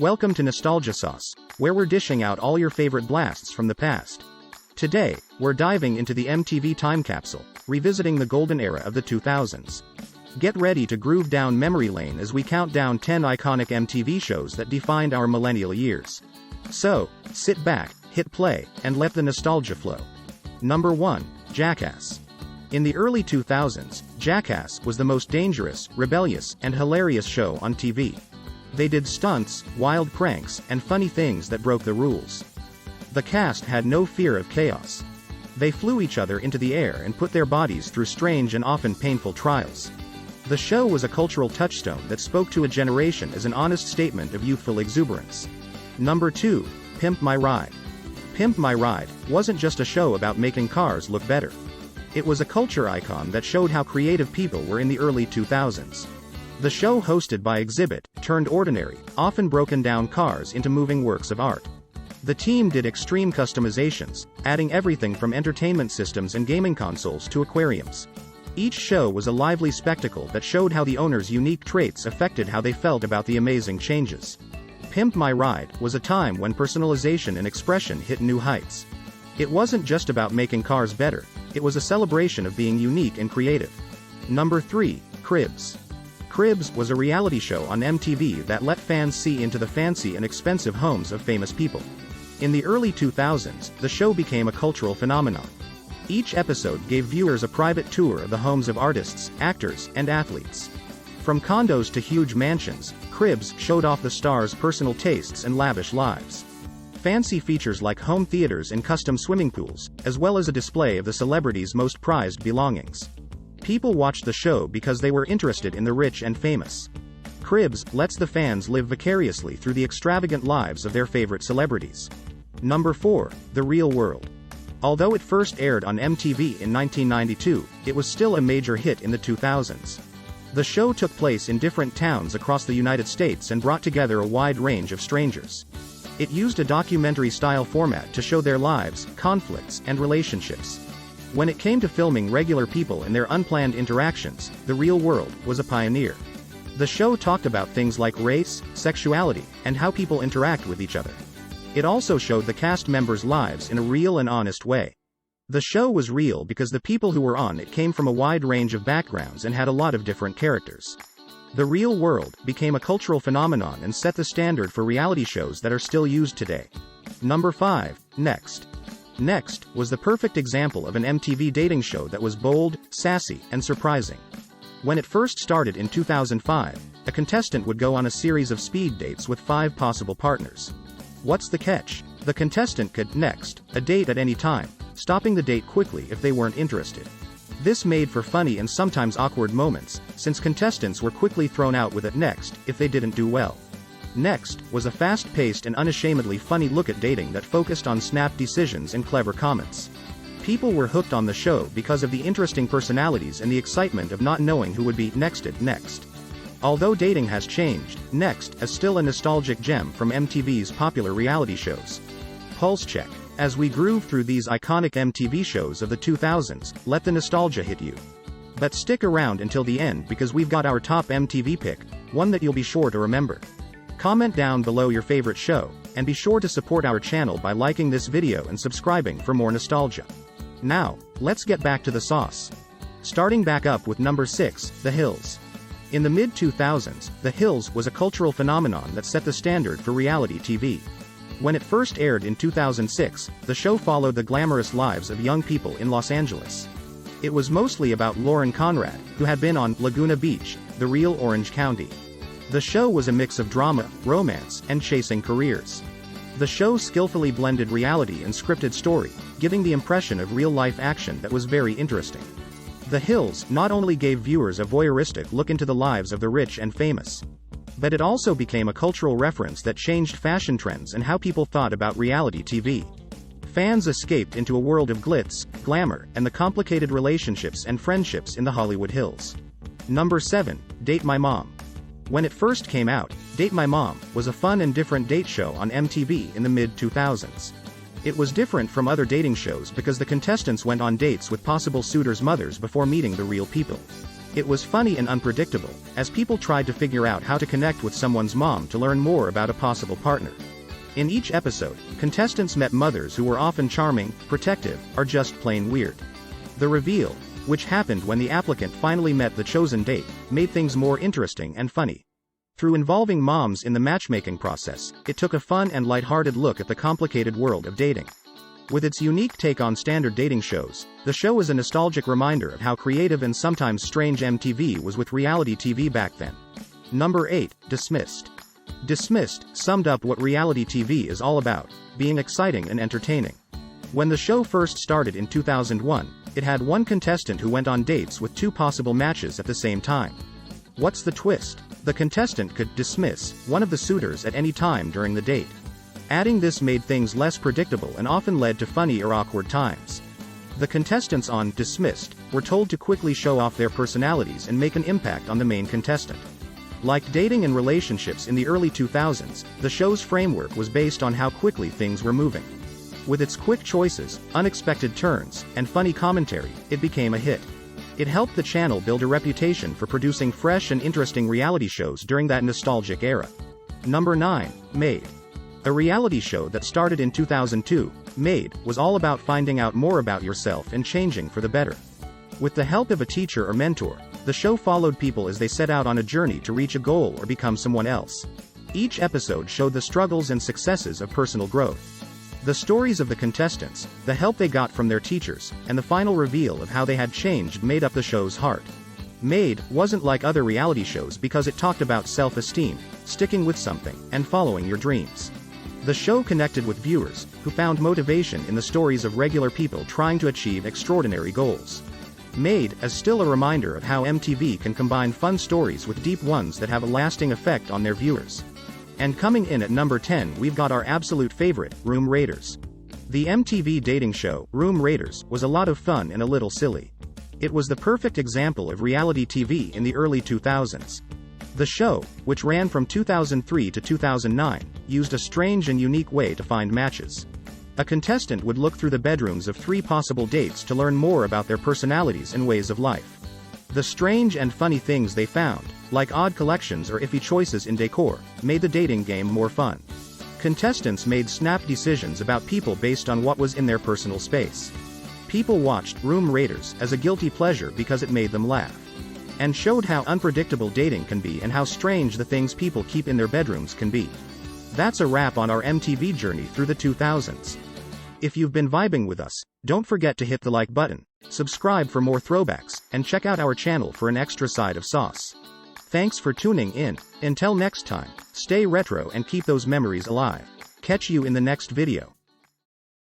Welcome to Nostalgia Sauce, where we're dishing out all your favorite blasts from the past. Today, we're diving into the MTV time capsule, revisiting the golden era of the 2000s. Get ready to groove down memory lane as we count down 10 iconic MTV shows that defined our millennial years. So, sit back, hit play, and let the nostalgia flow. Number 1, Jackass. In the early 2000s, Jackass was the most dangerous, rebellious, and hilarious show on TV. They did stunts, wild pranks, and funny things that broke the rules. The cast had no fear of chaos. They flew each other into the air and put their bodies through strange and often painful trials. The show was a cultural touchstone that spoke to a generation as an honest statement of youthful exuberance. Number 2, Pimp My Ride. Pimp My Ride wasn't just a show about making cars look better. It was a culture icon that showed how creative people were in the early 2000s. The show, hosted by Exhibit, turned ordinary, often broken down cars into moving works of art. The team did extreme customizations, adding everything from entertainment systems and gaming consoles to aquariums. Each show was a lively spectacle that showed how the owners' unique traits affected how they felt about the amazing changes. Pimp My Ride was a time when personalization and expression hit new heights. It wasn't just about making cars better, it was a celebration of being unique and creative. Number 3, Cribs. Cribs was a reality show on MTV that let fans see into the fancy and expensive homes of famous people. In the early 2000s, the show became a cultural phenomenon. Each episode gave viewers a private tour of the homes of artists, actors, and athletes. From condos to huge mansions, Cribs showed off the stars' personal tastes and lavish lives. Fancy features like home theaters and custom swimming pools, as well as a display of the celebrities' most prized belongings. People watched the show because they were interested in the rich and famous. Cribs lets the fans live vicariously through the extravagant lives of their favorite celebrities. Number 4, The Real World. Although it first aired on MTV in 1992, it was still a major hit in the 2000s. The show took place in different towns across the United States and brought together a wide range of strangers. It used a documentary-style format to show their lives, conflicts, and relationships. When it came to filming regular people and their unplanned interactions, The Real World was a pioneer. The show talked about things like race, sexuality, and how people interact with each other. It also showed the cast members' lives in a real and honest way. The show was real because the people who were on it came from a wide range of backgrounds and had a lot of different characters. The Real World became a cultural phenomenon and set the standard for reality shows that are still used today. Number 5, Next. Next was the perfect example of an MTV dating show that was bold, sassy, and surprising. When it first started in 2005, a contestant would go on a series of speed dates with 5 possible partners. What's the catch? The contestant could next a date at any time, stopping the date quickly if they weren't interested. This made for funny and sometimes awkward moments, since contestants were quickly thrown out with a next if they didn't do well. Next was a fast-paced and unashamedly funny look at dating that focused on snap decisions and clever comments. People were hooked on the show because of the interesting personalities and the excitement of not knowing who would be nexted next. Although dating has changed, Next is still a nostalgic gem from MTV's popular reality shows. Pulse check. As we groove through these iconic MTV shows of the 2000s, let the nostalgia hit you. But stick around until the end because we've got our top MTV pick, one that you'll be sure to remember. Comment down below your favorite show, and be sure to support our channel by liking this video and subscribing for more nostalgia. Now, let's get back to the sauce. Starting back up with number 6, The Hills. In the mid-2000s, The Hills was a cultural phenomenon that set the standard for reality TV. When it first aired in 2006, the show followed the glamorous lives of young people in Los Angeles. It was mostly about Lauren Conrad, who had been on Laguna Beach, the real Orange County. The show was a mix of drama, romance, and chasing careers. The show skillfully blended reality and scripted story, giving the impression of real-life action that was very interesting. The Hills not only gave viewers a voyeuristic look into the lives of the rich and famous, but it also became a cultural reference that changed fashion trends and how people thought about reality TV. Fans escaped into a world of glitz, glamour, and the complicated relationships and friendships in the Hollywood Hills. Number 7, Date My Mom. When it first came out, Date My Mom was a fun and different date show on MTV in the mid-2000s. It was different from other dating shows because the contestants went on dates with possible suitors' mothers before meeting the real people. It was funny and unpredictable, as people tried to figure out how to connect with someone's mom to learn more about a possible partner. In each episode, contestants met mothers who were often charming, protective, or just plain weird. The reveal, which happened when the applicant finally met the chosen date, made things more interesting and funny. Through involving moms in the matchmaking process, it took a fun and lighthearted look at the complicated world of dating. With its unique take on standard dating shows, the show is a nostalgic reminder of how creative and sometimes strange MTV was with reality TV back then. Number 8, Dismissed. Dismissed summed up what reality TV is all about, being exciting and entertaining. When the show first started in 2001, it had one contestant who went on dates with two possible matches at the same time. What's the twist? The contestant could dismiss one of the suitors at any time during the date. Adding this made things less predictable and often led to funny or awkward times. The contestants on Dismissed were told to quickly show off their personalities and make an impact on the main contestant. Like dating and relationships in the early 2000s, the show's framework was based on how quickly things were moving. With its quick choices, unexpected turns, and funny commentary, it became a hit. It helped the channel build a reputation for producing fresh and interesting reality shows during that nostalgic era. Number 9, Made. A reality show that started in 2002, Made was all about finding out more about yourself and changing for the better. With the help of a teacher or mentor, the show followed people as they set out on a journey to reach a goal or become someone else. Each episode showed the struggles and successes of personal growth. The stories of the contestants, the help they got from their teachers, and the final reveal of how they had changed made up the show's heart. Made wasn't like other reality shows because it talked about self-esteem, sticking with something, and following your dreams. The show connected with viewers, who found motivation in the stories of regular people trying to achieve extraordinary goals. Made is still a reminder of how MTV can combine fun stories with deep ones that have a lasting effect on their viewers. And coming in at number 10, we've got our absolute favorite, Room Raiders. The MTV dating show, Room Raiders, was a lot of fun and a little silly. It was the perfect example of reality TV in the early 2000s. The show, which ran from 2003 to 2009, used a strange and unique way to find matches. A contestant would look through the bedrooms of 3 possible dates to learn more about their personalities and ways of life. The strange and funny things they found, like odd collections or iffy choices in decor, made the dating game more fun. Contestants made snap decisions about people based on what was in their personal space. People watched Room Raiders as a guilty pleasure because it made them laugh. And showed how unpredictable dating can be and how strange the things people keep in their bedrooms can be. That's a wrap on our MTV journey through the 2000s. If you've been vibing with us, don't forget to hit the like button, subscribe for more throwbacks, and check out our channel for an extra side of sauce. Thanks for tuning in. Until next time, stay retro and keep those memories alive. Catch you in the next video.